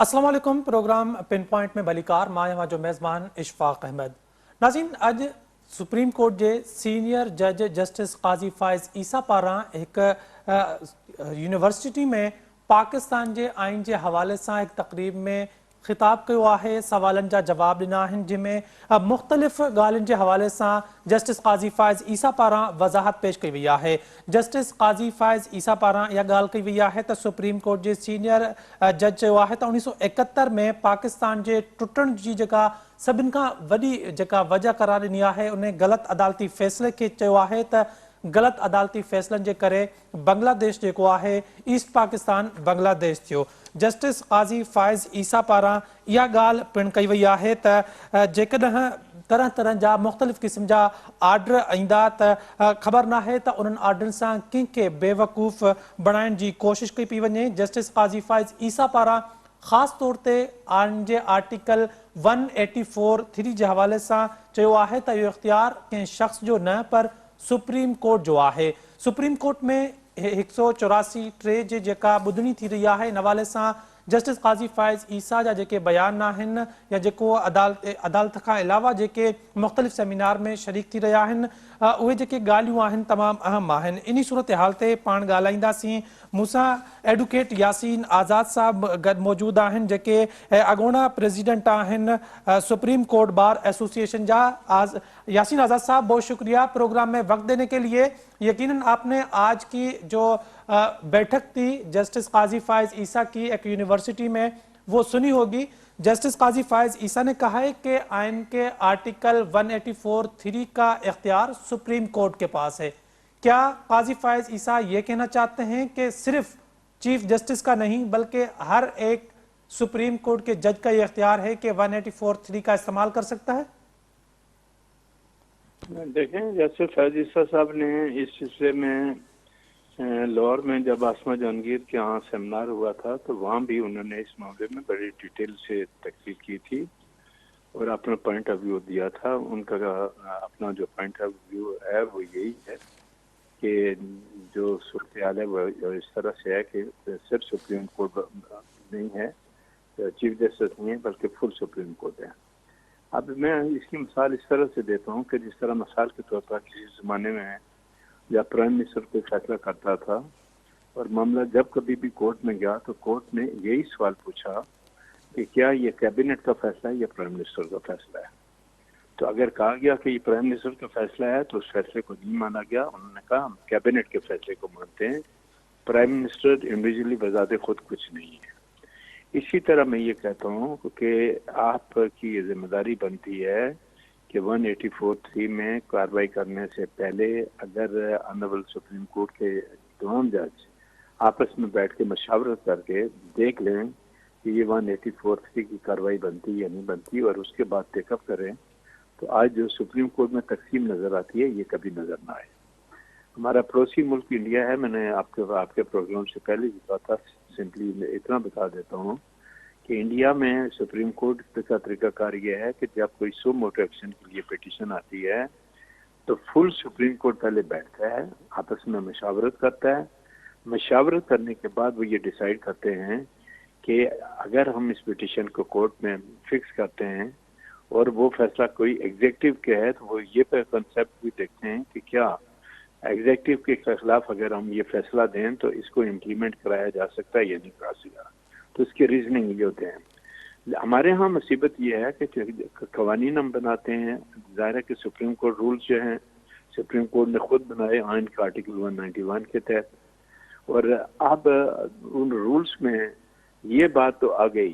अस्सलाम वालेकुम। Programme pin point में भलीकार मां यहाँ जो मेज़बान इशफाक अहमद। नाज़रीन, अज सुप्रीम कोर्ट के सीनियर जज जस्टिस काजी फाइज़ ईसा पारां एक यूनिवर्सिटी में पाकिस्तान के आइन के हवाले से एक तकरीब में खिताब किया है, सवालन जा जवाब दिना आहिनि, जिनमें मुख्तलिफ ॻाल्हियुनि के हवाले से जस्टिस काजी फाइज़ ईसा पारां वज़ाहत पेश की वही है। जस्टिस काजी फाइज़ ईसा पारां यह ॻाल्हि की वही है तो सुप्रीम कोर्ट के सीनियर जज चयो है तो 1971 में पाकिस्तान के टुटण की जेका सभिनि खां वॾी जेका वजह करार ॾिनी है, उन ग़लत अदालती फैसले के चयो है तो गलत अदालती फैसलन के करे बांग्लादेश जेको है ईस्ट पाकिस्तान बांग्लादेश थियो। जस्टिस काजी फाइज़ ईसा पारां यह ॻाल्हि पिण कई वही है तो जेकॾहिं तरह तरह जा मुख्तलिफ़ किस्म जा आर्डर ईंदा तो खबर ना है तो उन आर्डर से कंहिंखे बेवकूफ़ बनाने की कोशिश कई पई वञे। जस्टिस काजी फाइज़ ईसा पारां ख़ास तौर ते आइन जे आर्टिकल 184(3) के हवाले से चयो है तो यो इख्तियार कंहिं शख्स जो न पर सुप्रीम कोर्ट जो है। सुप्रीम कोर्ट में 184(3) जे जेका ॿुधणी थी रही है, इन हवाले से जस्टिस काजी फाइज़ ईसा जा जेके बयान आहिनि या जेको अदालत का अलावा जेके मुख्तलिफ़ सेमिनार में शरीक थी रहा आहिनि, उहे जेके ॻाल्हियूं आहिनि तमामु अहम आहिनि। इन सूरत हाल ते पाण ॻाल्हाईंदासीं। मूंसां एडवोकेट यासीन आज़ाद साहब गॾु मौजूद आहिनि, जेके अॻोणा प्रेसिडेंट आहिनि सुप्रीम कोर्ट बार एसोसिएशन जा। यासीन आज़ाद साहब, बहुत शुक्रिया प्रोग्राम में वक्त देने के लिए। यकीनन आपने आज की जो बैठक थी जस्टिस काजी फाइज़ ईसा की एक यूनिवर्सिटी में वो सुनी होगी। जस्टिस काजी फाइज़ ईसा ने कहा है कि आइन के आर्टिकल 184(3) का इख्तियार सुप्रीम कोर्ट के पास है। क्या काजी फाइज़ ईसा ये कहना चाहते हैं कि सिर्फ चीफ जस्टिस का नहीं बल्कि हर एक सुप्रीम कोर्ट के जज का यह इख्तियार है कि 184(3) का इस्तेमाल कर सकता है? देखें, जैसे फैज ईसा साहब ने इस सिलसिले में लाहौर में जब आसमा जहांगीर के यहाँ सेमिनार हुआ था तो वहाँ भी उन्होंने इस मामले में बड़ी डिटेल से तहकीक की थी और अपना पॉइंट ऑफ व्यू दिया था। उनका अपना जो पॉइंट ऑफ व्यू है वो यही है कि जो सूरत हाल है वो इस तरह से है कि सिर्फ सुप्रीम कोर्ट नहीं है, चीफ जस्टिस नहीं है, बल्कि फुल सुप्रीम कोर्ट है। अब मैं इसकी मिसाल इस तरह से देता हूँ कि जिस तरह मिसाल के तौर पर किसी ज़माने में जब प्राइम मिनिस्टर कोई फैसला करता था और मामला जब कभी भी कोर्ट में गया तो कोर्ट ने यही सवाल पूछा कि क्या ये कैबिनेट का फैसला है या प्राइम मिनिस्टर का फैसला है। तो अगर कहा गया कि ये प्राइम मिनिस्टर का फैसला है तो उस फैसले को नहीं माना गया। उन्होंने कहा हम कैबिनेट के फैसले को मानते हैं, प्राइम मिनिस्टर इंडिविजुअली बजाते खुद कुछ नहीं है। इसी तरह मैं ये कहता हूँ कि आपकी जिम्मेदारी बनती है कि 184(3) में कार्रवाई करने से पहले अगर ऑनरेबल सुप्रीम कोर्ट के तमाम जज आपस में बैठ के मशावरत करके देख लें कि ये 184(3) की कार्रवाई बनती या नहीं बनती और उसके बाद टेकअप करें, तो आज जो सुप्रीम कोर्ट में तकसीम नज़र आती है ये कभी नज़र ना आए। हमारा पड़ोसी मुल्क इंडिया है। मैंने आपके प्रोग्राम से पहले भी कहा था, सिंपली इतना बता देता हूँ कि इंडिया में सुप्रीम कोर्ट का तरीकाकार यह है कि जब कोई सो मोटो एक्शन के लिए पिटीशन आती है तो फुल सुप्रीम कोर्ट पहले बैठता है, आपस में मशावरत करता है। मशावरत करने के बाद वो ये डिसाइड करते हैं कि अगर हम इस पिटीशन को कोर्ट में फिक्स करते हैं और वो फैसला कोई एग्जीक्यूटिव के है तो वो ये कंसेप्ट भी देखते हैं कि क्या एग्जीक्यूटिव के खिलाफ अगर हम ये फैसला दें तो इसको इम्प्लीमेंट कराया जा सकता है या नहीं करा सकता। तो इसके रीजनिंग ये होते हैं। हमारे यहाँ मुसीबत ये है कि कवानीन हम बनाते हैं, ज़ाहिर है कि सुप्रीम कोर्ट रूल्स जो हैं सुप्रीम कोर्ट ने खुद बनाए आइन के आर्टिकल 191 के तहत, और अब उन रूल्स में ये बात तो आ गई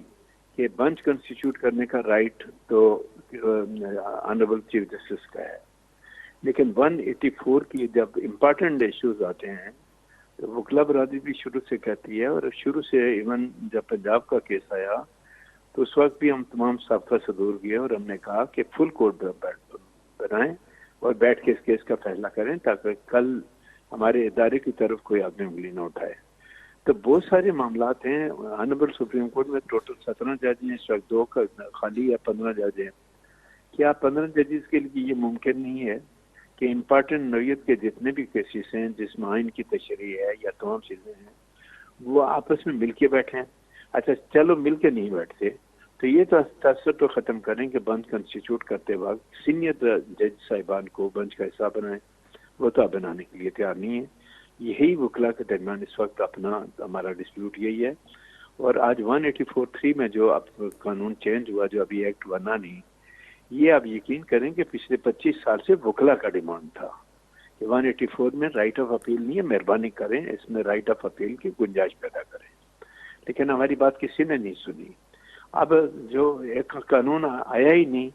कि बेंच कंस्टिट्यूट करने का राइट तो ऑनरेबल चीफ जस्टिस का है, लेकिन 184 की जब इम्पोर्टेंट इश्यूज आते हैं तो वकला बरादरी भी शुरू से कहती है, और शुरू से इवन जब पंजाब का केस आया तो उस वक्त भी हम तमाम साफ्ता से दूर गए और हमने कहा कि फुल कोर्ट बनाएं और बैठ के इस केस का फैसला करें ताकि कल हमारे इदारे की तरफ कोई आदमी उंगली न उठाए। तो बहुत सारे मामलात हैं। ऑनरेबल सुप्रीम कोर्ट में टोटल 17 जज हैं, इस वक्त 2 खाली है, 15 जज हैं। क्या 15 जजेस के लिए ये मुमकिन नहीं है कि इम्पॉर्टेंट नौयत के जितने भी केसेस हैं जिसमें आइन की तशरीह है या तमाम चीज़ें हैं वो आपस में मिल के बैठें, अच्छा चलो मिल के नहीं बैठते, तो ये तसर तो ख़त्म करें कि बेंच कंस्टिट्यूट करते वक्त सीनियर जज साहिबान को बेंच का हिस्सा बनाएं। वो तो अब बनाने के लिए तैयार नहीं है। यही वकला के दरमियान इस वक्त अपना हमारा डिस्प्यूट यही है। और आज 184(3) में जो अब कानून चेंज हुआ, जो अभी एक्ट बना नहीं, ये आप यकीन करें कि पिछले 25 साल से वकला का डिमांड था कि 184 में राइट ऑफ अपील नहीं है, मेहरबानी करें इसमें राइट ऑफ अपील की गुंजाइश पैदा करें। लेकिन हमारी बात किसी ने नहीं सुनी। अब जो एक कानून आया ही नहीं,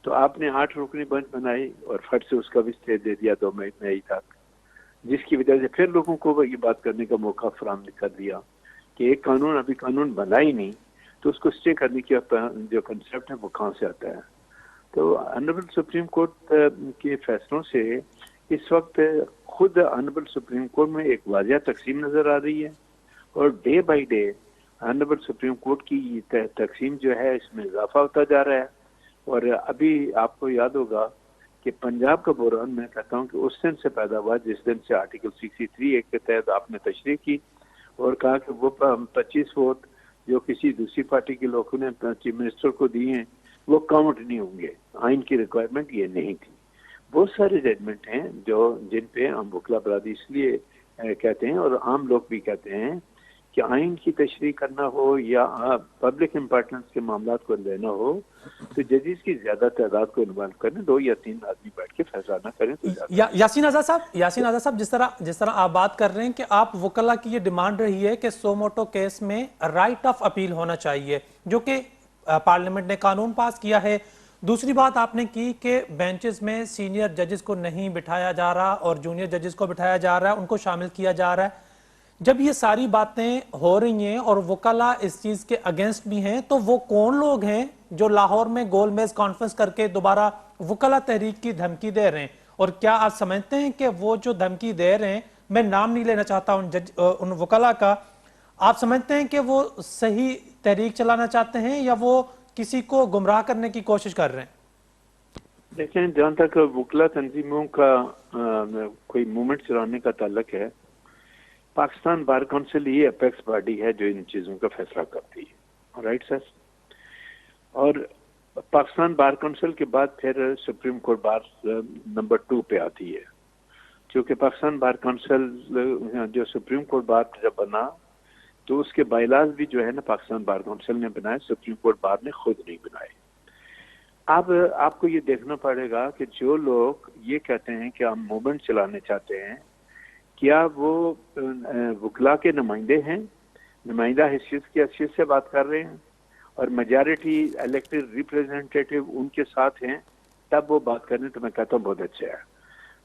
तो आपने 8 रुकनी बेंच बनाई और फट से उसका भी स्टे दे दिया 2 मई तक, जिसकी वजह से फिर लोगों को ये बात करने का मौका फराहम कर दिया कि एक कानून अभी कानून बना ही नहीं, तो उसको स्टे करने की जो कंसेप्ट है वो कहाँ से आता है। तो ऑनरेबल सुप्रीम कोर्ट के फैसलों से इस वक्त खुद ऑनरेबल सुप्रीम कोर्ट में एक वाजिया तकसीम नजर आ रही है, और डे बाई डे ऑनरेबल सुप्रीम कोर्ट की तकसीम जो है इसमें इजाफा होता जा रहा है। और अभी आपको याद होगा कि पंजाब का बहरान, मैं कहता हूँ कि उस दिन से पैदा हुआ जिस दिन से आर्टिकल 63 एक्ट के तहत आपने तशरीह की और कहा कि वो 25 वोट जो किसी दूसरी पार्टी के लोगों ने चीफ मिनिस्टर को दिए हैं वो काउंट नहीं होंगे। आइन की रिक्वायरमेंट ये नहीं थी। बहुत सारे जजमेंट हैं जो जिन पे हम वकला बरादरी इसलिए कहते हैं और आम लोग भी कहते हैं कि आइन की तशरीह करना हो या पब्लिक इम्पोर्टेंस के मामला को लेना हो, तो जजेस की ज्यादा तादाद को इन्वॉल्व करें, 2 या 3 आदमी बैठ के फैसला ना करें तो यासीन आज़ाद साहब, जिस तरह आप बात कर रहे हैं कि आप वकला की ये डिमांड रही है कि सो मोटो केस में राइट ऑफ अपील होना चाहिए, जो कि पार्लियामेंट ने कानून पास किया है। दूसरी बात आपने की कि बेंचेस में सीनियर जजेस को नहीं बिठाया जा रहा और जूनियर जजेस को बिठाया जा रहा है, उनको शामिल किया जा रहा है। जब ये सारी बातें हो रही हैं और वकला इस चीज के अगेंस्ट भी हैं, तो वो कौन लोग हैं जो लाहौर में गोलमेज कॉन्फ्रेंस करके दोबारा वकला तहरीक की धमकी दे रहे हैं? और क्या आप समझते हैं कि वो जो धमकी दे रहे हैं, मैं नाम नहीं लेना चाहता उन वकला का, आप समझते हैं कि वो सही तहरीक चलाना चाहते हैं या वो किसी को गुमराह करने की कोशिश कर रहे हैं? देखें, जहाँ तक वकला तंजीमों का कोई मूवमेंट चलाने का ताल्लुक है, पाकिस्तान बार काउंसिल ही अपेक्स बॉडी है जो इन चीजों का फैसला करती है। Right sir. और पाकिस्तान बार काउंसिल के बाद फिर सुप्रीम कोर्ट बार नंबर 2 पे आती है। क्योंकि पाकिस्तान बार काउंसिल जो सुप्रीम कोर्ट बार जब बना तो उसके बायलाज भी जो है ना पाकिस्तान बार काउंसिल ने बनाए, सुप्रीम कोर्ट बार ने खुद नहीं बनाए। अब आपको ये देखना पड़ेगा कि जो लोग ये कहते हैं कि हम मूवमेंट चलाने चाहते हैं, क्या वो वकला के नुमाइंदे हैं, नुमाइंदा हैसियत की हैसियत से बात कर रहे हैं और मेजॉरिटी इलेक्टेड रिप्रेजेंटेटिव उनके साथ हैं, तब वो बात करें तो मैं कहता हूँ बहुत अच्छा है।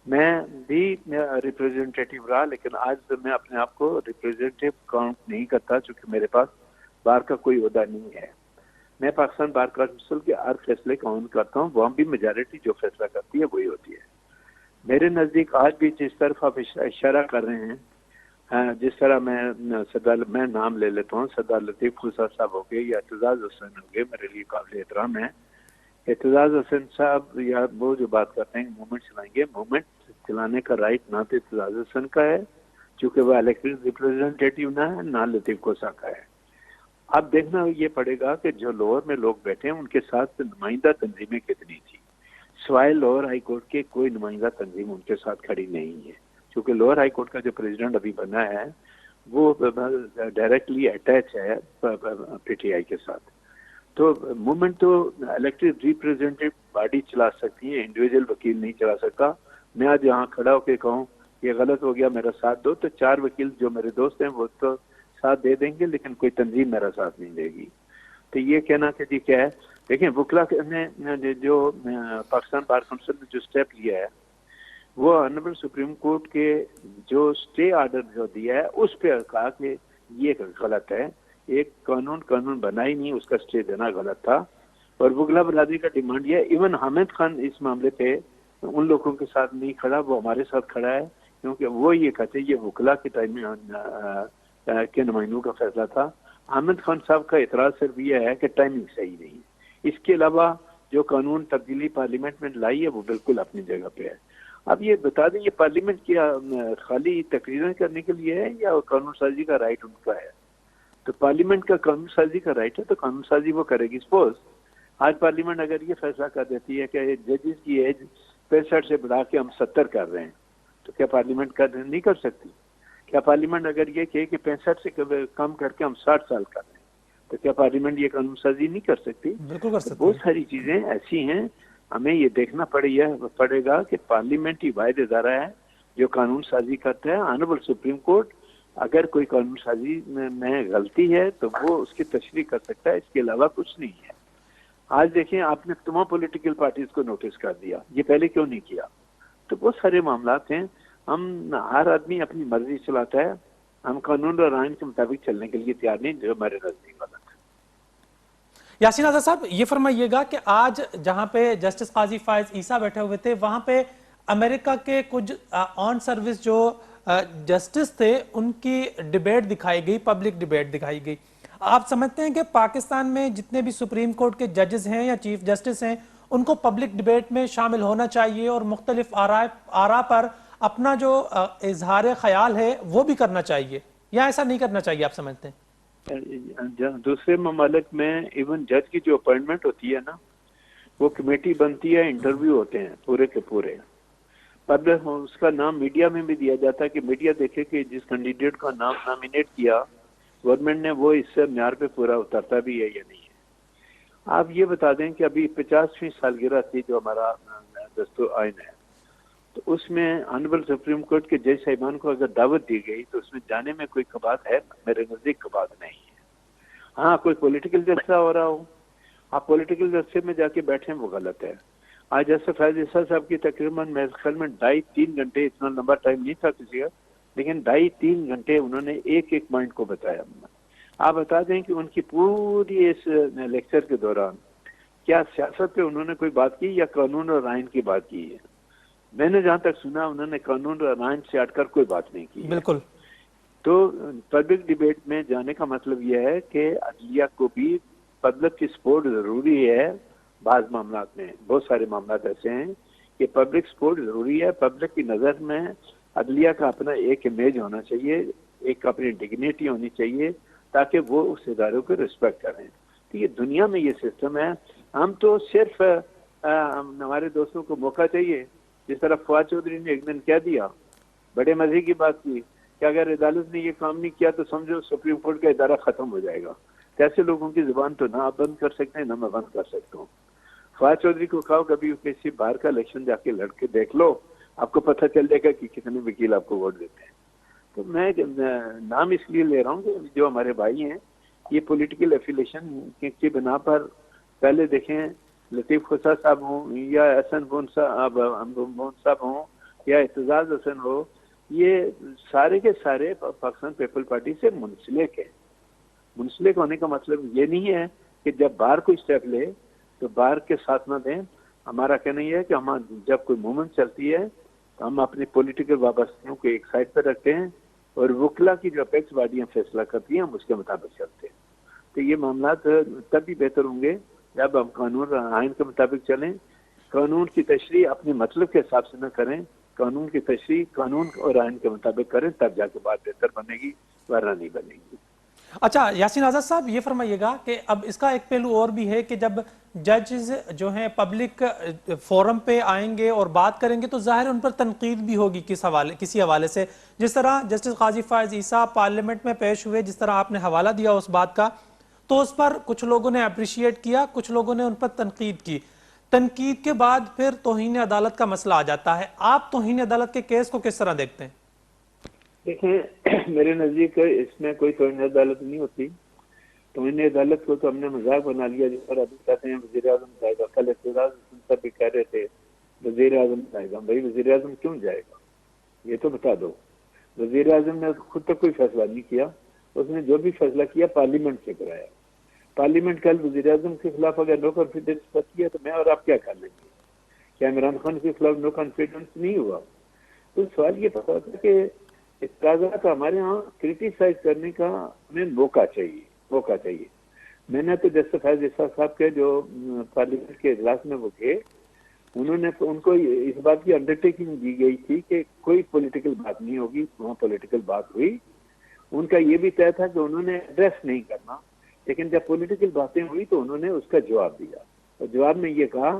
मैं भी रिप्रेजेंटेटिव रहा, लेकिन आज तो मैं अपने आप को रिप्रेजेंटेटिव काउंट नहीं करता क्योंकि मेरे पास बार का कोई ओहदा नहीं है। मैं पाकिस्तान बार काउंसिल के हर फैसले काउंट करता हूँ, वहाँ भी मेजॉरिटी जो फैसला करती है वही होती है। मेरे नज़दीक आज भी जिस तरफ आप इशारा कर रहे हैं, जिस तरह मैं नाम ले लेता हूँ, सरदार लतीफ़ खुसा साहब हो गए या एतजाज़ हुसैन हो गए, मेरे लिए काबिल एहतराम है। एतजाज़ हुसैन साहब या वो जो बात करते हैं मूवमेंट चलाएंगे, मूवमेंट चलाने का राइट ना तो एतजाज़ हुसैन का है क्योंकि वह इलेक्टेड रिप्रेजेंटेटिव ना है, ना लतीफ़ खुसा का है। अब देखना ये पड़ेगा कि जो लोअर में लोग बैठे हैं उनके साथ नुमाइंदा तंजीमें कितनी थी। सवाए लोअर हाई कोर्ट के कोई नुमाइंदा तंजीम उनके साथ खड़ी नहीं है, क्योंकि लोअर हाई कोर्ट का जो प्रेसिडेंट अभी बना है वो डायरेक्टली अटैच है पीटीआई के साथ। तो मूवमेंट तो इलेक्टेड रिप्रेजेंटेटिव बॉडी चला सकती है, इंडिविजुअल वकील नहीं चला सकता। मैं आज यहाँ खड़ा होकर कहूँ ये गलत हो गया, मेरा साथ दो, तो 4 वकील जो मेरे दोस्त हैं वो तो साथ दे देंगे, लेकिन कोई तंजीम मेरा साथ नहीं देगी। तो ये कहना कि जी क्या है, देखिए वकला ने जो पाकिस्तान बार काउंसिल ने जो स्टेप लिया है वो ऑनरेबल सुप्रीम कोर्ट के जो स्टे ऑर्डर जो दिया है उस पर कहा कि ये गलत है, एक कानून बना ही नहीं, उसका स्टे देना गलत था। और वकला बरादरी का डिमांड यह है, इवन हामिद खान इस मामले पे उन लोगों के साथ नहीं खड़ा, वो हमारे साथ खड़ा है, क्योंकि वो ये कहते ये वकला के टाइम में के नुमाइंदों का फैसला था। हामिद खान साहब का इतराज सिर्फ यह है कि टाइमिंग सही नहीं। इसके अलावा जो कानून तब्दीली पार्लियामेंट में लाई है वो बिल्कुल अपनी जगह पे है। अब ये बता दें, ये पार्लियामेंट क्या खाली तकरीरें करने के लिए है या कानून साजी का राइट उनका है? तो पार्लियामेंट का कानून साजी का राइट है, तो कानून साजी वो करेगी। सपोज आज पार्लियामेंट अगर ये फैसला कर देती है कि जजेस की एज 65 से बढ़ा के हम 70 कर रहे हैं, तो क्या पार्लियामेंट नहीं कर सकती? क्या पार्लियामेंट अगर ये कहे कि 65 से कम करके हम 60 साल कर रहे हैं, तो क्या पार्लियामेंट ये कानून साजी नहीं कर सकती? बिल्कुल कर तो सकती बहुत है। सारी चीजें ऐसी हैं, हमें ये देखना पड़ेगा कि पार्लियामेंट ही वाहिद इदारा है जो कानून साजी करता है। ऑनरेबल सुप्रीम कोर्ट अगर कोई कानून साजी में गलती है तो वो उसकी तशरीह कर सकता है, इसके अलावा कुछ नहीं है। आज देखें, आपने तमाम पॉलिटिकल पार्टीज को नोटिस कर दिया, ये पहले क्यों नहीं किया? तो बहुत सारे मामला हैं, हम हर आदमी अपनी मर्जी चलाता है, हम कानून और आइन के मुताबिक चलने के लिए तैयार नहीं, जो हमारे नजदीक गलत है। यासीन आज़ाद साहब, ये फरमाइएगा कि आज जहां पे जस्टिस काजी फायज ईसा बैठे हुए थे, वहां पे अमेरिका के कुछ ऑन सर्विस जो जस्टिस थे उनकी डिबेट दिखाई गई, पब्लिक डिबेट दिखाई गई। आप समझते हैं कि पाकिस्तान में जितने भी सुप्रीम कोर्ट के जजेस हैं या चीफ जस्टिस हैं, उनको पब्लिक डिबेट में शामिल होना चाहिए और मुख्तलिफ आरा पर अपना जो इजहार ख्याल है वो भी करना चाहिए, या ऐसा नहीं करना चाहिए, आप समझते हैं? दूसरे ममालिक में इवन जज की जो अपॉइंटमेंट होती है ना, वो कमेटी बनती है, इंटरव्यू होते हैं पूरे के पूरे, पब्लिक उसका नाम मीडिया में भी दिया जाता है कि मीडिया देखे कि जिस कैंडिडेट का नाम नॉमिनेट किया गवर्नमेंट ने, वो इससे म्यार पे पूरा उतरता भी है या नहीं है। आप ये बता दें कि अभी 50वीं सालगिरह थी जो हमारा दस्तूर आइन है, तो उसमें ऑनरेबल सुप्रीम कोर्ट के जज साहिबान को अगर दावत दी गई तो उसमें जाने में कोई कबात है? मेरे नजदीक कबात नहीं है। हाँ, कोई पॉलिटिकल जलसा हो रहा हो, आप पॉलिटिकल जलसे में जाके बैठे, वो गलत है। आज जैसे फैज ईसा साहब की तकरीबन मेरे ख्याल में 2.5-3 घंटे, इतना लंबा टाइम नहीं था किसी का, लेकिन 2.5-3 घंटे उन्होंने एक एक पॉइंट को बताया। आप बता दें कि उनकी पूरी इस लेक्चर के दौरान क्या सियासत पे उन्होंने कोई बात की या कानून और आइन की बात की है? मैंने जहां तक सुना उन्होंने कानून और आइन से हटकर कोई बात नहीं की। बिल्कुल। तो पब्लिक डिबेट में जाने का मतलब यह है कि अदलिया को भी पब्लिक की सपोर्ट जरूरी है। बाज मामला में, बहुत सारे मामला ऐसे हैं कि पब्लिक सपोर्ट जरूरी है। पब्लिक की नजर में अदलिया का अपना एक इमेज होना चाहिए, एक अपनी डिग्निटी होनी चाहिए, ताकि वो उस इदारों को रिस्पेक्ट करें। तो ये दुनिया में ये सिस्टम है। हम तो सिर्फ हमारे दोस्तों को मौका चाहिए, जिस तरह फवाद चौधरी ने एक दिन कह दिया, बड़े मजे की बात की कि अगर अदालत ने ये काम नहीं किया तो समझो सुप्रीम कोर्ट का इदारा खत्म हो जाएगा। ऐसे लोगों की जुबान तो ना आप बंद कर सकते हैं, ना मैं बंद कर सकता हूँ। फवाद चौधरी को कहो कभी किसी बाहर का इलेक्शन जाके लड़के देख लो, आपको पता चल जाएगा कि कितने वकील आपको वोट देते हैं। तो मैं नाम इसलिए ले रहा हूँ कि जो हमारे भाई हैं, ये पॉलिटिकल एफिलेशन की बिना पर, पहले देखें लतीफ खुसा साहब हों या एहसन बोन साहब हों या एतजाज हसन हो, ये सारे के सारे पाकिस्तान पीपल्स पार्टी से मुंसलिक है। मुंसलिक होने का मतलब ये नहीं है कि जब बाहर कोई स्टेप ले तो बाहर के साथ ना दें। हमारा कहना यह है कि हम जब कोई मूवमेंट चलती है तो हम अपनी पॉलिटिकल वाबस्तगियों को एक साइड पर रखते हैं और वकला की जो अपेक्स बॉडियां फैसला करती हैं हम उसके मुताबिक चलते हैं। तो ये मामला तभी बेहतर होंगे जब हम कानून और आइन के मुताबिक चलें। कानून की तशरीह अपने मतलब के हिसाब से न करें, कानून की तशरीह कानून और आइन के मुताबिक करें, तब जाके बात बेहतर बनेगी, वरना नहीं बनेगी। अच्छा यासीन आज़ाद साहब, ये फरमाइएगा कि अब इसका एक पहलू और भी है कि जब जजेस जो हैं पब्लिक फोरम पे आएंगे और बात करेंगे तो जाहिर उन पर तनकीद भी होगी किसी हवाले से। जिस तरह जस्टिस काजी फायज ईसा पार्लियामेंट में पेश हुए, जिस तरह आपने हवाला दिया उस बात का, तो उस पर कुछ लोगों ने अप्रिशिएट किया, कुछ लोगों ने उन पर तनकीद की। तनकीद के बाद फिर तौहीन अदालत का मसला आ जाता है। आप तौहीन अदालत के केस को किस तरह देखते हैं? देखिए, मेरे नजदीक इसमें कोई तौहीन अदालत नहीं होती। तौहीन अदालत को तो हमने मजाक बना लिया, जिस पर अभी कहते हैं वजीर आजम जाएगा। कल इफ्तिजार सब भी कह रहे थे वजीर आजम जाएगा। भाई वजीर आजम क्यों जाएगा, ये तो बता दो। वजीर आजम ने खुद तक कोई फैसला नहीं किया, उसने जो भी फैसला किया पार्लियामेंट से कराया। पार्लियामेंट कल वजीर आजम के खिलाफ अगर नो कॉन्फिडेंस पर किया तो मैं और आप क्या कर लेंगे? क्या इमरान खान के खिलाफ नो कॉन्फिडेंस नहीं हुआ? तो सवाल ये पता था कि इस्ताज़ा का हमारे यहाँ क्रिटिसाइज करने का हमें मौका चाहिए। मैंने तो जस्टिस फैज ईसा साहब के जो पार्लियामेंट के इजलास में वो थे, उन्होंने तो उनको इस बात की अंडरटेकिंग दी गई थी कि कोई पॉलिटिकल बात नहीं होगी। वहाँ पॉलिटिकल बात हुई उनका ये भी तय था कि उन्होंने एड्रेस नहीं करना, लेकिन जब पॉलिटिकल बातें हुई तो उन्होंने उसका जवाब दिया और जवाब में ये कहा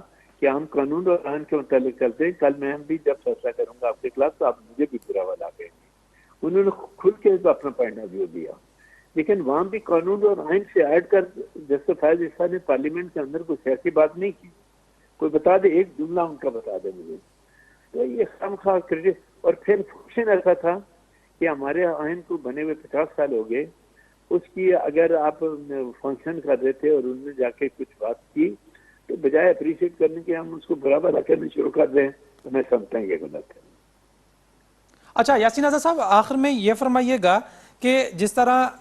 कि हम कानून और आइन के मुताबिक चलते हैं, कल मैं भी जब फैसला करूंगा आपके खिलाफ तो आप मुझे भी बुरा वाला कहेंगे। उन्होंने खुल के अपना पॉइंट ऑफ व्यू दिया, लेकिन वहां भी कानून और आइन से ऐड कर जैसे फैज ईसा ने पार्लियामेंट के अंदर कुछ ऐसी बात नहीं की। कोई बता दे, एक जुमला उनका बता दे मुझे। तो ये खामखा क्रेडिट। और फिर फंक्शन ऐसा था कि हमारे आइन को बने हुए 50 साल हो गए, उसकी अगर आप फंक्शन कर रहे थे और उनमें जाके कुछ बात की तो बजाय अप्रिशिएट करने के हम उसको बराबर करना शुरू कर दें, तो मैं समझता हूँ ये गलत है। अच्छा यासीन आज़ाद साहब, आखिर में ये फरमाइएगा कि जिस तरह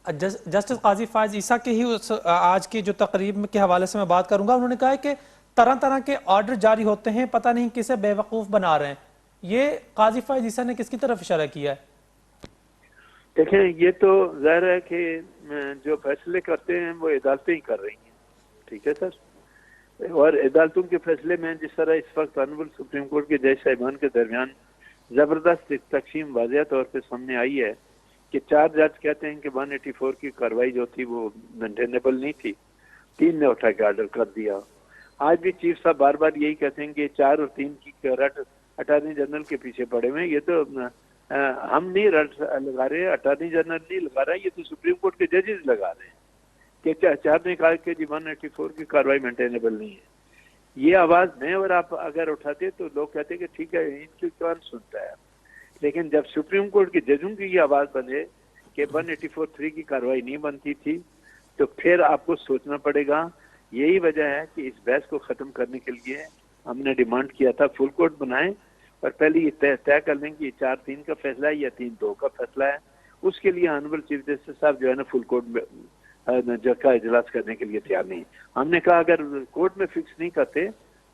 जस्टिस काजी फायज ईसा के ही उस आज की जो तकरीब के हवाले से मैं बात करूंगा, उन्होंने कहा है कि तरह तरह के ऑर्डर जारी होते हैं, पता नहीं किसे बेवकूफ बना रहे हैं। ये काजी फायज ईसा ने किसकी तरफ इशारा किया है? देखें, ये तो जाहिर है कि जो फैसले करते हैं वो अदालतें ही कर रही हैं, ठीक है सर। और अदालतों के फैसले में जिस तरह इस वक्त ऑनरेबल सुप्रीम कोर्ट के जज साहिबान के दरमियान जबरदस्त तकसीम वाज़ेह तौर पे सामने आई है कि 4 जज कहते हैं कि 184 की कार्रवाई जो थी वो मेंटेनेबल नहीं थी, 3 ने उठा के ऑर्डर कर दिया। आज भी चीफ साहब बार बार यही कहते हैं कि 4 और 3 की रट अटॉर्नी जनरल के पीछे पड़े हुए। ये तो हम नहीं रट लगा रहे, अटॉर्नी जनरल नहीं लगा रहा, ये तो सुप्रीम कोर्ट के जजेस लगा रहे हैं कि 4 ने कहा कि 184 की कार्रवाई मेंटेनेबल नहीं है। ये आवाज मैं और आप अगर उठाते तो लोग कहते कि ठीक है, इनकी कौन सुनता है। लेकिन जब सुप्रीम कोर्ट के जजों की ये आवाज बने कि 184(3) की कार्रवाई नहीं बनती थी, तो फिर आपको सोचना पड़ेगा। यही वजह है कि इस बहस को खत्म करने के लिए हमने डिमांड किया था फुल कोर्ट बनाएं और पहले ये तय कर लें कि 4-3 का फैसला है या 3-2 का फैसला है। उसके लिए ऑनरेबल चीफ जस्टिस साहब जो है ना फुल कोर्ट का इजलास करने के लिए तैयार नहीं। हमने कहा अगर कोर्ट में फिक्स नहीं करते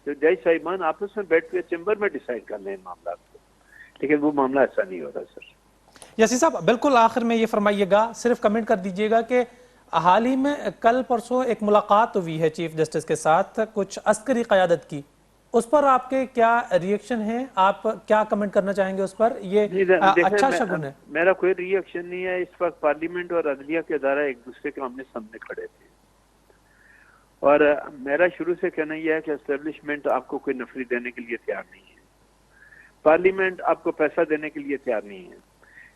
तो जज साहिबान आपस में बैठ के चैम्बर में डिसाइड कर लें मामला को, लेकिन वो मामला ऐसा नहीं हो रहा सर। यासीन साहब, बिल्कुल आखिर में ये फरमाइएगा, सिर्फ कमेंट कर दीजिएगा कि हाल ही में कल परसों एक मुलाकात हुई है चीफ जस्टिस के साथ कुछ अस्करी क़यादत की, उस पर आपके क्या रिएक्शन हैं? आप क्या कमेंट करना चाहेंगे उस पर? ये अच्छा शगुन है? मेरा कोई रिएक्शन नहीं है। इस वक्त पार्लियामेंट और अदलिया के अदारा एक दूसरे के आमने सामने खड़े थे और मेरा शुरू से कहना यह है कि एस्टेब्लिशमेंट आपको कोई नफरी देने के लिए तैयार नहीं है, पार्लियामेंट आपको पैसा देने के लिए तैयार नहीं है।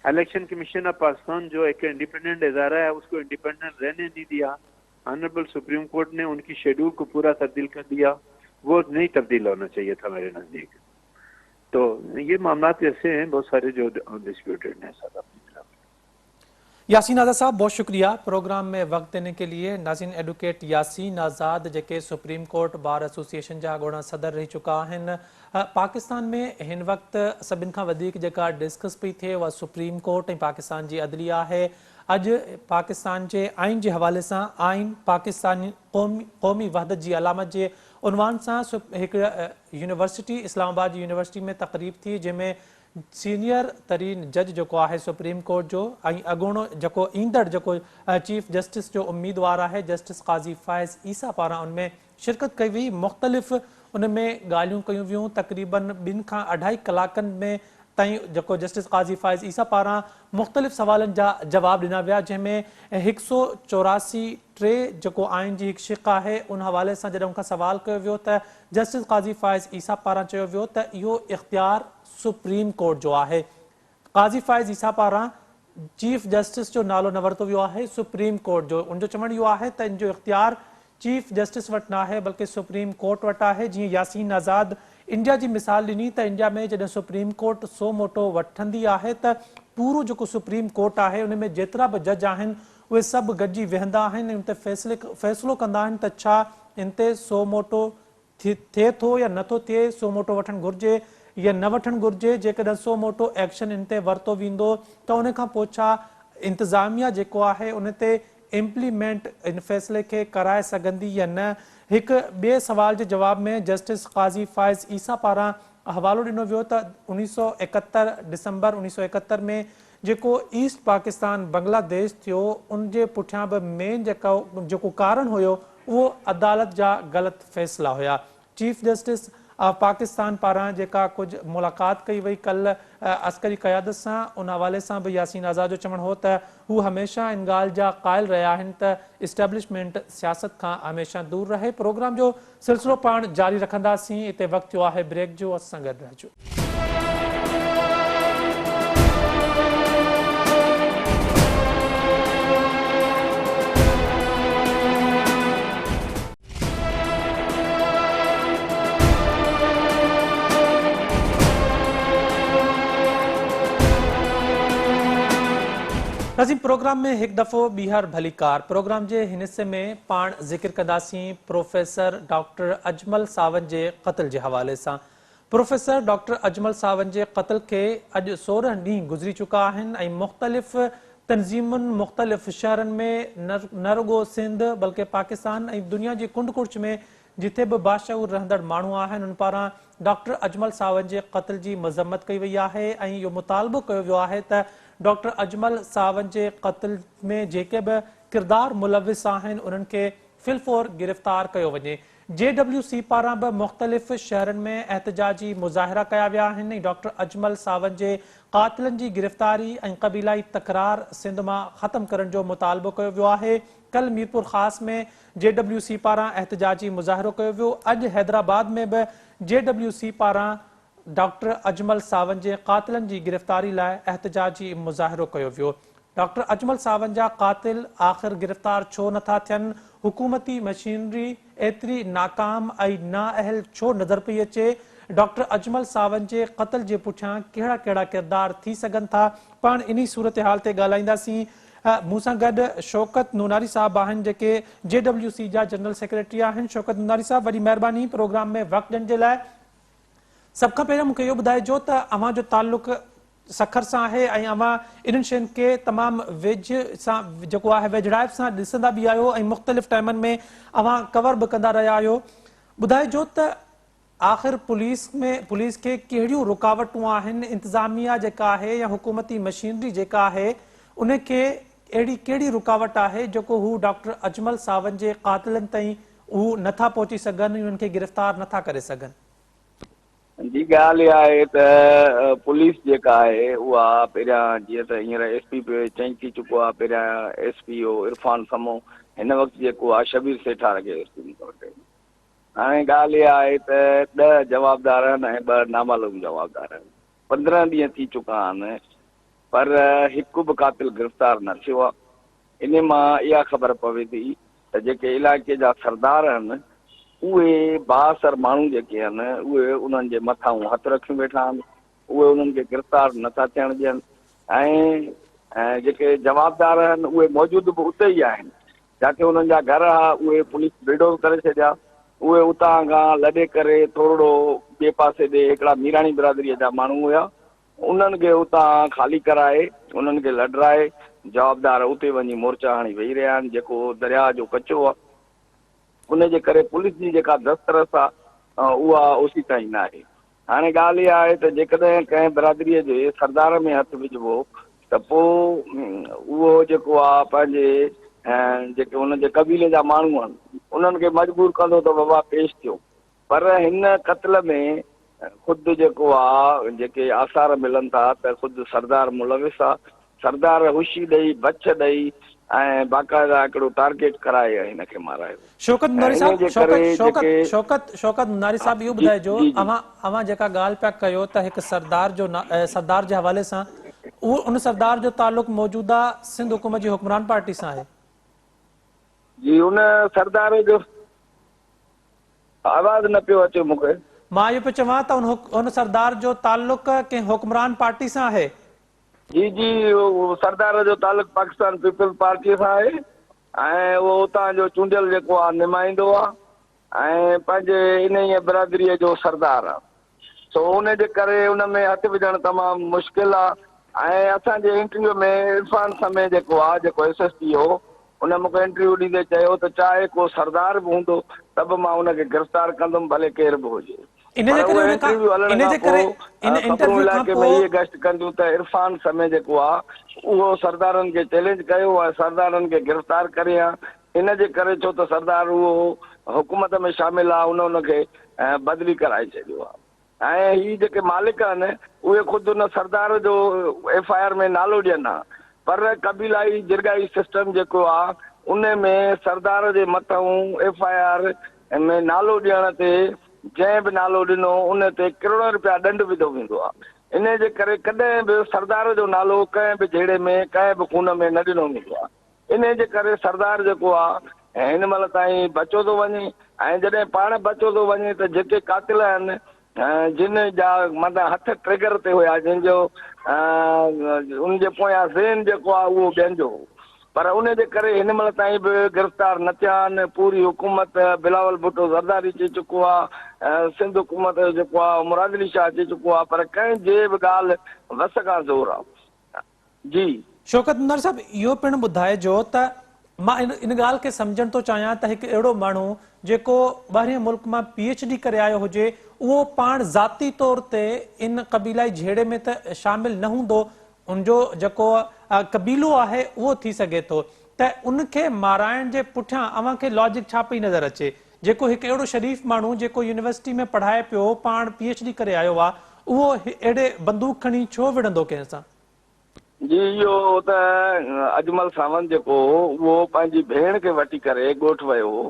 इलेक्शन कमीशन ऑफ पाकिस्तान जो एक इंडिपेंडेंट इदारा है उसको इंडिपेंडेंट रहने नहीं दिया। ऑनरेबल सुप्रीम कोर्ट ने उनकी शेड्यूल को पूरा तब्दील कर दिया, वो नहीं तब्दील होना चाहिए था मेरे नजदीक। तो ये मामला ऐसे हैं बहुत सारे जो डिस्प्यूटेड हैं सर अपनी तरफ। यासीन आज़ाद साहब, बहुत शुक्रिया प्रोग्राम में वक्त देने के लिए। नाज़रीन, एडवोकेट यासीन आज़ाद जेके सुप्रीम कोर्ट बार एसोसिएशन जा ॻोड़ा सदर रही चुका आहिनि। पाकिस्तान में हिन वक्त सभिनि खां वधीक जेका डिस्कस पई थिए उहा सुप्रीम कोर्ट ऐं पाकिस्तान जी अदलिया आहे। अॼु पाकिस्तान जे आइन जे हवाले सां आइन पाकिस्तानी क़ौमी वहदत जी अलामत जे उनवान सां हिकु यूनिवर्सिटी इस्लामाबाद जी यूनिवर्सिटी में तक़रीब थी, जंहिंमें सीनियर तरीन जज जो है सुप्रीम कोर्ट जो अगूणो जो ईंदड़ जो चीफ जस्टिस जो उम्मीदवार है जस्टिस काजी फायज़ ईसा पारां उनमें शिरकत कई हुई। मुख़्तलिफ़ उनमें ॻाल्हियूं कयूं वियूं। तक़रीबन 2 खां 2.5 कलाकनि में ताईं जो जस्टिस काजी फायज़ ईसा पारां मुख़्तलिफ़ सवालनि जा जवाब ॾिना विया, जंहिंमें 184 जो आइन जी हिकु शिक़ है उन हवाले से जॾहिं उनखां सवाल कयो वियो त जस्टिस काजी फायज़ ईसा पारां चयो वियो त इहो इख्तियार सुप्रीम कोर्ट जो है। काजी फायज़ ईसा पारां चीफ जस्टिस जो नालो न वरितो वियो है, सुप्रीम कोर्ट जो उनजो चवण इहो है त इन जो इख्तियार चीफ जस्टिस वटि न है बल्कि सुप्रीम कोर्ट वटि है। जीअं यासीन आज़ाद इंडिया जी मिसाल ॾिनी त इंडिया में जॾहिं सुप्रीम कोर्ट सो मोटो वठंदी है त पूरो जो सुप्रीम कोर्ट है उनमें जेतिरा भी जज आहिनि उहे सभु गॾिजी वेहंदा आहिनि, उन ते फ़ैसिलो कंदा आहिनि त छा इन ते सो मोटो थिए थो या नथो थिए, सो मोटो वठणु घुरिजे या न वठणु घुरिजे। जेकॾहिं सो मोटो एक्शन इन ते वरितो वेंदो त उन खां पोइ छा इंतज़ामिया जेको आहे उन ते इम्प्लीमेंट इन फ़ैसिले खे कराए सघंदी या न। एक ॿिए सवाल के जवाब में जस्टिस काजी फायज़ ईसा पारां हवालो ॾिनो वियो त 1971 दिसंबर 1971 में जो ईस्ट पाकिस्तान बांग्लादेश थियो उनके पुठियां भी मेन जो कारण हुयो वो अदालत जा गलत फैसला हुआ। चीफ जस्टिस पाकिस्तान पारां जेका कुछ मुलाक़ात कई वई कल अस्करी क़यादत सां, उन हवाले सां भी यासीन आज़ाद जो चवणु हो त हू हमेशह इन ॻाल्हि जा क़ाइल रहिया आहिनि त इस्टेब्लिशमेंट सियासत खां हमेशह दूर रहे। प्रोग्राम जो सिलसिलो पाण जारी रखंदासीं। हिते वक़्तु थियो आहे ब्रेक जो, असां गॾु रहिजो। नाज़रीन, प्रोग्राम में एक दफ़ो ॿीहर भलीकार। प्रोग्राम जे हिन हिस्से में पाण ज़िक्र कंदासीं प्रोफेसर डॉक्टर अजमल सावंत जे क़त्ल जे हवाले सां। प्रोफेसर डॉक्टर अजमल सावंत जे क़त्ल खे अॼु 16 ॾींहं गुज़री चुका आहिनि ऐं मुख़्तलिफ़ तंज़ीमुनि मुख़्तलिफ़ शहरनि में न रुॻो सिंध बल्कि पाकिस्तान ऐं दुनिया जी कुंड कुर्च में जिथे भी बाशऊर रहंदड़ माण्हू आहिनि उन पारां डॉक्टर अजमल सावंत जे क़त्ल जी मज़म्मत कई वई आहे ऐं इहो मुतालबो कयो वियो आहे त डॉक्टर अजमल सावंत जे क़त्ल में जेके भी किरदार मुलविस आहिनि उन्हनि खे फिलफोर गिरफ़्तार कयो वञे। JWC पारां भी मुख़्तलिफ़ शहरनि में एहतजाजी मुज़ाहिरा कया विया आहिनि ऐं डॉक्टर अजमल सावंत जे क़ातिलनि जी गिरफ़्तारी ऐं क़बीलाई तकरार सिंध मां ख़त्म करण जो मुतालबो कयो वियो आहे। कल मीरपुर ख़ास में JWC पारां एहतजाजी मुज़ाहिरो कयो वियो। अॼु हैदराबाद में भी JWC पारां डॉक्टर अजमल सावंत जे क़ातिलनि जी गिरफ़्तारी लाइ एहतजाजी मुज़ाहिरो कयो वियो। डॉक्टर अजमल सावंत जा क़ातिल आख़िर गिरफ़्तार छो नथा थियनि? हुकूमती मशीनरी एतिरी नाकाम ऐं नाअहल छो नज़र पई अचे? डॉक्टर अजमल सावंत जे क़त्ल जे पुठियां कहिड़ा कहिड़ा किरदार थी सघनि था? पाण इन सूरत हाल ते ॻाल्हाईंदासीं। मूं सां गॾु शौकत नूनारी साहब आहिनि जेके JWC जा जनरल सेक्रेटरी आहिनि। शौकत नूनारी साहब, वॾी महिरबानी प्रोग्राम में वक़्तु ॾियण जे लाइ। सब खां पहिरियों मूंखे इहो ॿुधाइजो त अव्हां जो ताल्लुक़ सखर सां आहे ऐं अव्हां इन्हनि शयुनि खे तमामु वेझ सां जेको आहे वेझड़ाइप सां ॾिसंदा बि आहियो ऐं मुख़्तलिफ़ टाइमनि में अव्हां कवर बि कंदा रहिया आहियो। ॿुधाइजो त आख़िर पुलिस खे कहिड़ियूं रुकावटूं आहिनि? इंतिज़ामिया जेका आहे या हुकूमती मशीनरी जेका आहे उनखे अहिड़ी कहिड़ी रुकावट आहे जेको हू डॉक्टर अजमल सावंत जे क़ातिलनि ताईं हू नथा पहुची सघनि, उन्हनि खे गिरफ़्तार नथा करे सघनि? जी ॻाल्हि इहा आहे त पुलिस जेका आहे उहा पहिरियां जीअं त हींअर SP चेंज थी चुको आहे। पहिरियां SPO इरफान समो, हिन वक़्तु जेको आहे शबीर सेठार खे SP मुक़ररु कयो। हाणे ॻाल्हि इहा आहे त 10 जवाबदार आहिनि ऐं 2 नामालूम जवाबदार आहिनि। 15 ॾींहं थी चुका आहिनि पर हिकु बि क़ातिल गिरफ़्तार न थियो आहे। इन मां इहा ख़बर पवे थी त जेके इलाइक़े जा सरदार आहिनि उहे बाअसर माण्हू जेके आहिनि उहे उन्हनि जे मथां हथु रखियूं वेठा आहिनि। उहे उन्हनि खे गिरफ़्तार नथा थियण ॾियनि ऐं जेके जवाबदार आहिनि उहे मौजूदु बि उते ई आहिनि। जिते उन्हनि जा घर हुआ उहे पुलिस बिल्डोज़ करे छॾिया। उहे उतां खां लॾे करे थोरो ॿिए पासे ॾे हिकिड़ा मीराणी बिरादरीअ जा माण्हू हुया, उन्हनि खे उतां ख़ाली कराए उन्हनि खे लॾराए जवाबदार उते वञी मोर्चा हणी वेही रहिया आहिनि। जेको दरिया जो कचो आहे उनजे करे पुलिस जी जेका दस्तरस आहे उहा ओसी ताईं न आहे। हाणे ॻाल्हि इहा आहे त जेकॾहिं कंहिं बिरादरीअ जे सरदार में हथु विझिबो त पोइ उहो जेको आहे पंहिंजे जेके उनजे क़बीले जा माण्हू आहिनि उन्हनि खे मजबूर कंदो त बाबा पेश थियो। पर हिन क़त्ल में ख़ुदि जेको आहे जेके आसार मिलनि था त ख़ुदि सरदार मुलविस आहे। सरदार हुशी ॾेई बच ॾेई ऐं बाक़ाइदा हिकिड़ो टारगेट कराए हिनखे मारायो। शौकत नूनारी साहब, शौकत नूनारी साहब, इहो ॿुधाइजो अव्हां जेका ॻाल्हि पिया कयो त हिकु सरदार जे हवाले सां, उन सरदार जो ताल्लुक़ मौजूदा सिंध हुकूमत जी हुक्मरान पार्टी सां आहे? जी, उन सरदार जो आवाज़ न पियो अचे मूंखे। मां इहो पियो चवां त उन सरदार जो ताल्लुक़ कंहिं हुक्मरान पार्टी सां आहे? जी जी, सरदार जो ताल्लुक़ पाकिस्तान पीपल्स पार्टीअ सां आहे ऐं उहो उतां जो चूंडियल जेको आहे नुमाइंदो आहे ऐं पंहिंजे इन ई बिरादरीअ जो सरदार आहे। सो उनजे करे उन में हथु विझणु तमामु मुश्किल आहे। ऐं असांजे इंटरव्यू में इरफान समय जेको आहे जेको SSP हो उन मूंखे इंटरव्यू ॾींदे चयो त चाहे को सरदार बि हूंदो त बि मां उनखे गिरफ़्तार कंदुमि भले केर बि हुजे। इलाइक़े में इहे गश्त कंदियूं त इरफान समय जेको आहे उहो सरदारनि खे चैलेंज कयो ऐं सरदारनि खे गिरफ़्तार करे इन जे करे छो त सरदार उहो हुकूमत में शामिल आहे, उनखे बदिली कराए छॾियो आहे। ऐं ही जेके मालिक आहिनि उहे ख़ुदि उन सरदार जो FIR में नालो ॾियनि हा, पर क़बीलाई जिरगाई सिस्टम जेको आहे उन में सरदार जे मथां FIR में नालो ॾियण ते जंहिं बि नालो ॾिनो उन ते करोड़ रुपया ॾंड विधो वेंदो आहे। इन जे करे कॾहिं बि सरदार जो नालो कंहिं बि जहिड़े में कंहिं बि खून में न ॾिनो वेंदो आहे। इन जे करे सरदार जेको आहे हिन महिल ताईं बचो थो वञे। ऐं जॾहिं पाण बचो थो वञे त जेके कातिल आहिनि जिन जा मतिलबु हथ ट्रिगर ते हुया, जंहिंजो उनजे पोयां ज़हन जेको आहे उहो ॿियनि जो हो, पर उन जे करे हिन महिल ताईं बि गिरफ़्तार न थिया आहिनि। पूरी हुकूमत बिलावल भुट्टो ज़रदारी अची चुको आहे, सिंध हुकूमत जेको आहे मुराद अली शाह अची चुको आहे, पर कंहिं जे बि ॻाल्हि वस खां ज़ोर आहे। जी शौकत मुनर साहब, इहो पिणु ॿुधाइजो त मां इन ॻाल्हि खे सम्झण थो चाहियां त हिकु अहिड़ो माण्हू जेको ॿाहिरि मुल्क मां PhD करे आयो हुजे, उहो पाण ज़ाती तौर ते इन क़बीलाई झेड़े में त शामिल न हूंदो, उनजो जेको कबीलो आहे उहो थी सघे थो, त उनखे माराइण जे पुठियां अव्हां खे लॉजिक छा पई नज़र अचे? जेको हिकु अहिड़ो शरीफ़ माण्हू जेको यूनिवर्सिटी में पढ़ाए पियो, पाण PhD करे आयो आहे, उहो अहिड़े बंदूक खणी छो विढ़ंदो कंहिं सां? जी, इहो त अजमल सावंत जेको उहो पंहिंजी भेण खे वठी करे ॻोठ वियो हो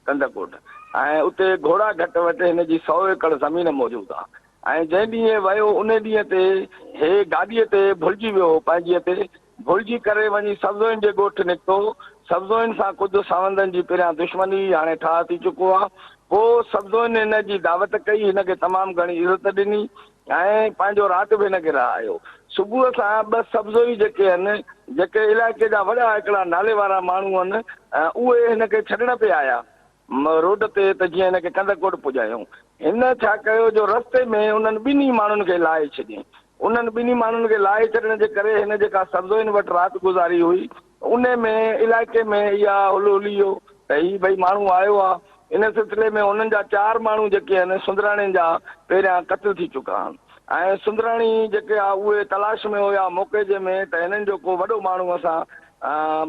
कंदकोट, ऐं उते घोड़ा घट वटि हिन जी 100 एकड़ ज़मीन मौजूदु आहे। ऐं जंहिं ॾींहुं वियो उन ॾींहं ते हे गाॾीअ ते भुलिजी वियो, पंहिंजीअ ते भुलिजी करे वञी सब्ज़ोइन जे ॻोठ निकितो। सब्ज़ोइन सां ख़ुदि सावंतनि जी पहिरियां दुश्मनी हाणे ठाह थी चुको आहे। पोइ सब्ज़ोइन हिन जी दावत कई, हिनखे तमामु घणी इज़त ॾिनी ऐं पंहिंजो राति बि हिनखे रहायो। सुबुह सां 2 सब्ज़ोई जेके आहिनि, जेके इलाइक़े जा वॾा हिकिड़ा नाले वारा माण्हू आहिनि, उहे हिनखे छॾण पे आया रोड ते, त जीअं हिनखे कंदकोट पुॼायूं। हिन छा कयो जो रस्ते में उन्हनि ॿिन्ही माण्हुनि खे लाहे छॾियईं। उन्हनि ॿिन्ही माण्हुनि खे लाहे छॾण जे करे हिन जेका सब्ज़ोइन वटि राति गुज़ारी हुई, उन में इलाइक़े में इहा हुली हो त ही भई माण्हू आयो आहे। इन सिलसिले में उन्हनि जा 4 माण्हू जेके आहिनि सुंदराणियुनि जा पहिरियां क़त्ल थी चुका आहिनि, ऐं सुंदराणी जेके आहे उहे तलाश में हुया मौक़े जे में, त हिननि जो को वॾो माण्हू असां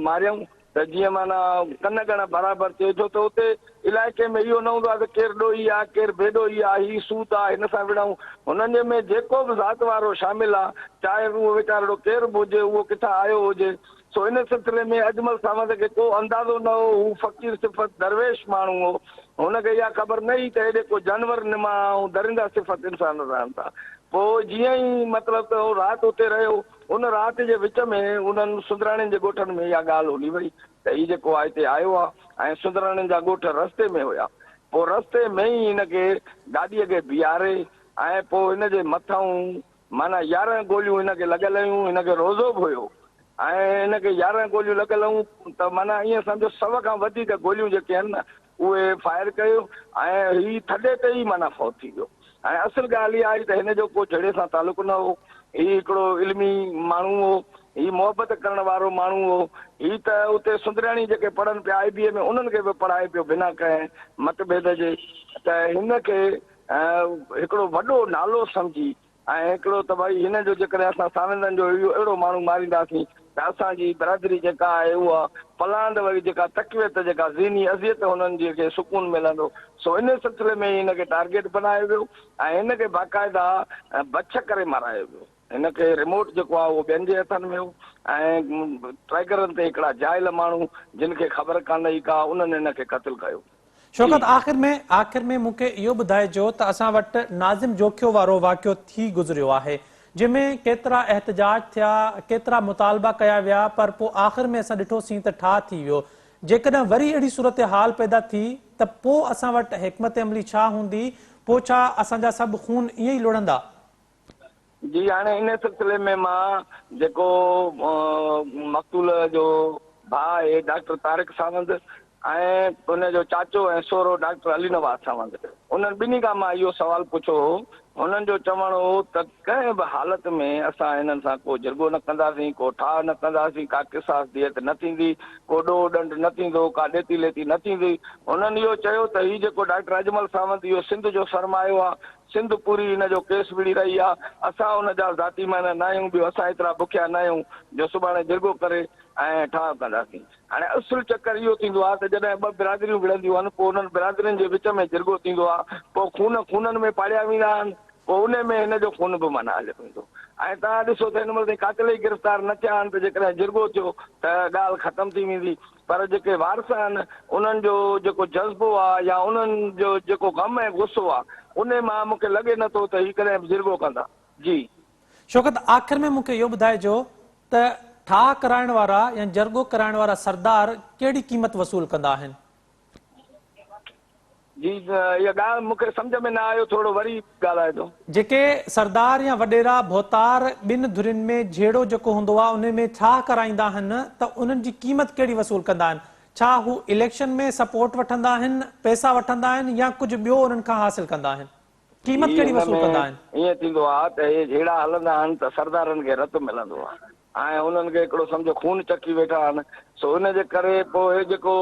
मारियऊं त जीअं माना कन ॻण बराबरि थिए छो त उते इलाइक़े में इहो न हूंदो आहे त केरु ॾोही आहे केरु बेॾोही आहे, ही सूत आहे हिन सां विढ़ूं। हुननि जे में जेको बि ज़ात वारो शामिल आहे, चाहे उहो वीचारो केरु बि हुजे, उहो किथां आयो हुजे। सो इन सिलसिले में अजमल सावंत खे को अंदाज़ो न हो, हू फ़क़ीर सिफ़त दरवेश माण्हू हो। हुनखे इहा ख़बर न हुई त हेॾे को जानवर निमा ऐं दरिंदा सिफ़त इंसान रहनि था। पोइ जीअं ई मतिलबु त राति उते रहियो, उन राति जे विच में उन्हनि सुंदराणियुनि जे ॻोठनि में इहा ॻाल्हि हली वई त हीउ जेको आहे हिते आयो आहे, ऐं सुंदराणियुनि जा ॻोठ रस्ते में हुया। पोइ रस्ते में ई हिनखे गाॾीअ खे बीहारे ऐं पोइ हिनजे मथां माना 11 गोलियूं हिनखे लॻल हुयूं। हिनखे रोज़ो बि हुयो ऐं हिनखे 11 गोलियूं लॻल हुयूं, त माना ईअं सम्झो 100 खां वधीक गोलियूं जेके आहिनि न उहे फायर कयो, ऐं हीउ थॾे ते ई माना फौत थी वियो। ऐं असुल ॻाल्हि इहा आई त हिन जो को जहिड़े सां तालुक़ु न हो। हीउ हिकिड़ो इल्मी माण्हू हो, हीउ मोहबत करण वारो माण्हू हो। हीउ त उते सुंदराणी जेके पढ़नि पिया IBA में, उन्हनि खे बि पढ़ाए पियो बिना कंहिं मतभेद जे। त हिनखे हिकिड़ो वॾो नालो सम्झी ऐं हिकिड़ो त भई हिन जो जेकॾहिं असां सावंतनि जो इहो अहिड़ो माण्हू मारींदासीं त असांजी बिरादरी जेका आहे उहा पलांद वरी जेका तकवियत जेका ज़हनी अज़ियत हुननि जी खे सुकून मिलंदो। सो इन सिलसिले में हिनखे टारगेट बनायो वियो ऐं हिनखे बाक़ाइदा बछ करे मारायो वियो। हिनखे रिमोट जेको आहे उहो ॿियनि जे हथनि में हो ऐं टाइगरनि ते हिकिड़ा जाइल माण्हू जिन खे ख़बर कान हुई का, उन्हनि हिनखे क़त्ल कयो। शौकत, आख़िर में मूंखे इहो ॿुधाइजो त असां वटि नाज़िम जोखियो वारो वाक़ियो थी गुज़रियो आहे, जंहिंमें केतिरा एहतजाज थिया, केतिरा मुतालबा कया विया, पर पोइ आख़िर में असां ॾिठोसीं त ठाह थी वियो। जेकॾहिं वरी अहिड़ी सूरत हाल पैदा थी त पोइ असां वटि हिकमत अमली छा हूंदी? पोइ छा असांजा सभु खून ईअं ई लुड़ंदा? जी, हाणे इन सिलसिले में मां जेको मक़तूल जो भाउ आहे डॉक्टर तारिक सावंत ऐं उनजो चाचो ऐं सोरो डॉक्टर अली नवाज़ सावंत, उन्हनि ॿिन्ही खां मां इहो सवाल पुछो हो। उन्हनि जो चवणु हो त कंहिं बि हालत में असां हिननि सां को जिरगो न कंदासीं, को ठाह न कंदासीं, का किसास दियत न थींदी, को ॾोह ॾंड न थींदो, का ॾेती लेती न थींदी। उन्हनि इहो चयो त हीउ जेको डॉक्टर अजमल सावंत इहो सिंध जो सरमायो आहे, सिंध पूरी हिन जो केस विड़ी रही आहे, असां हुन जा ज़ाती माना न आहियूं, ॿियो असां एतिरा बुखिया न आहियूं जो सुभाणे जिरगो करे ऐं ठाह कंदासीं। हाणे असुलु चकर इहो थींदो आहे त जॾहिं ॿ बिरादरियूं विढ़ंदियूं आहिनि पोइ उन्हनि बिरादरियुनि जे विच में जिरगो थींदो आहे, पोइ खूननि में पाड़िया वेंदा आहिनि, पोइ उन में हिन जो खून बि माना हले वेंदो। ऐं तव्हां ॾिसो त हिन महिल ताईं कातिल ई गिरफ़्तार न थिया आहिनि त जेकॾहिं जिरगो थियो त ॻाल्हि ख़तम थी वेंदी। पर जेके वारस आहिनि उन्हनि जो जेको जज़्बो आहे या उन्हनि जो जेको ग़म ऐं गुस्सो आहे उन मां मूंखे लॻे नथो त हीअ कॾहिं बि जिरगो कंदा। जी शौकत, आख़िर में मूंखे इहो ॿुधाइजो त ठाह कराइण वारा या जरगो कराइण वारा सरदार कहिड़ी क़ीमत वसूल कंदा आहिनि? जी इहा ॻाल्हि मूंखे सम्झ में न आयो, थोरो वरी ॻाल्हाइजो। जेके सरदार या वॾेरा भोतार ॿिनि धुरियुनि में जहिड़ो जेको हूंदो आहे उन में छा कराईंदा आहिनि त उन्हनि जी क़ीमत कहिड़ी वसूल कंदा आहिनि? छा हू इलेक्शन में सपोर्ट वठंदा आहिनि, पैसा वठंदा आहिनि या कुझु ॿियो उन्हनि खां हासिल कंदा आहिनि? क़ीमत कहिड़ी वसूल कंदा आहिनि? ईअं थींदो आहे त हे जहिड़ा हलंदा आहिनि त सरदारनि खे रत मिलंदो आहे ऐं उन्हनि खे हिकिड़ो सम्झो खून चकी वेठा आहिनि। सो इन जे करे पोइ हे जेको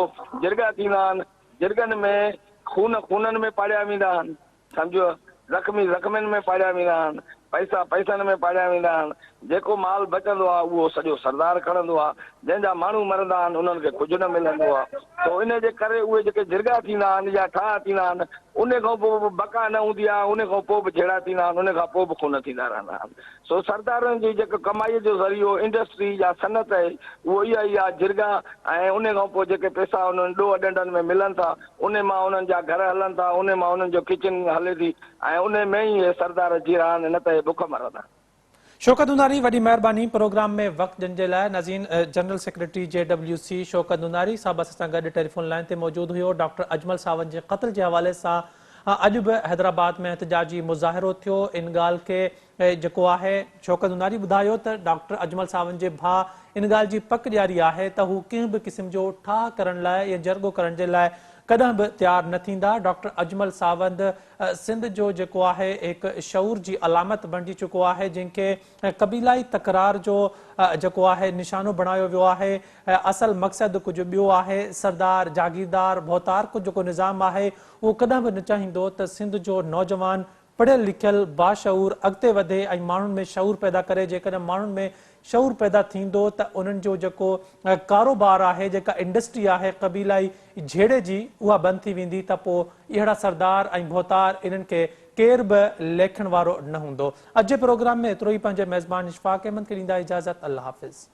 जिरगा थींदा आहिनि, जिरगनि में खूननि में पाड़िया वेंदा आहिनि, सम्झो ज़ख़्मियुनि में पाड़िया वेंदा आहिनि, पैसनि में पाड़िया वेंदा आहिनि। जेको माल बचंदो आहे उहो सॼो सरदार खणंदो आहे, जंहिंजा माण्हू मरंदा आहिनि उन्हनि खे कुझु न मिलंदो आहे। तो इन जे करे उहे जेके जिरगा थींदा आहिनि या ठाह थींदा आहिनि उन खां पोइ बि बका न हूंदी आहे, उन खां पोइ बि जहिड़ा थींदा आहिनि, उन खां पोइ बि खून थींदा रहंदा आहिनि। सो सरदारनि जी जेको कमाईअ जो ज़रियो इंडस्ट्री या सनत आहे उहो इहा ई आहे जिरगा, ऐं उन खां पोइ जेके पैसा उन्हनि ॾोह ॾंडनि में मिलनि था उन मां उन्हनि जा घर हलनि था, उन मां उन्हनि जो किचन हले थी ऐं उन में ई हे सरदार जी रहनि, न त हे बुख मरंदा। शौकत दुनारी, वॾी महिरबानी प्रोग्राम में वक़्तु ॾियण जे लाइ। नाज़रीन, जनरल सेक्रेटरी JWC शौकत दुनारी साहब सां गॾु टेलीफोन लाइन ते मौजूदु हुयो। डॉक्टर अजमल सावंत जे क़त्ल जे हवाले सां अॼु बि हैदराबाद में एहतजाजी मुज़ाहिरो थियो। इन ॻाल्हि खे जेको आहे शौकत दुनारी ॿुधायो त डॉक्टर अजमल सावंत जे भाउ इन ॻाल्हि जी पक ॾियारी आहे त हू कंहिं बि क़िस्म जो ठाह करण लाइ या जरगो करण जे लाइ कॾहिं बि तयारु न थींदा। डॉक्टर अजमल सावंत सिंध जो जेको आहे हिकु शऊर जी अलामत बणिजी चुको आहे, जंहिंखे कबीलाई तकरार जो जेको आहे निशानो बणायो वियो आहे। असल मक़सदु कुझु ॿियो आहे। सरदार, जागीरदार, भोतार को जेको निज़ाम आहे उहो कॾहिं बि न चाहींदो त सिंध जो नौजवान पढ़ियल लिखियल बाशऊर अॻिते वधे ऐं माण्हुनि में शऊर पैदा करे। जेकॾहिं माण्हुनि में शऊर पैदा थींदो त उन्हनि जो जेको कारोबार आहे, जेका इंडस्ट्री आहे कबीलाई झेड़े जी, उहा बंदि थी वेंदी त पोइ अहिड़ा सरदार ऐं भोतार इन्हनि खे केर बि लेखण वारो न हूंदो। अॼु जे प्रोग्राम में एतिरो ई। पंहिंजे मेज़बान इशफाक अहमद खे ॾींदा इजाज़त। अल्लाह हाफ़िज़।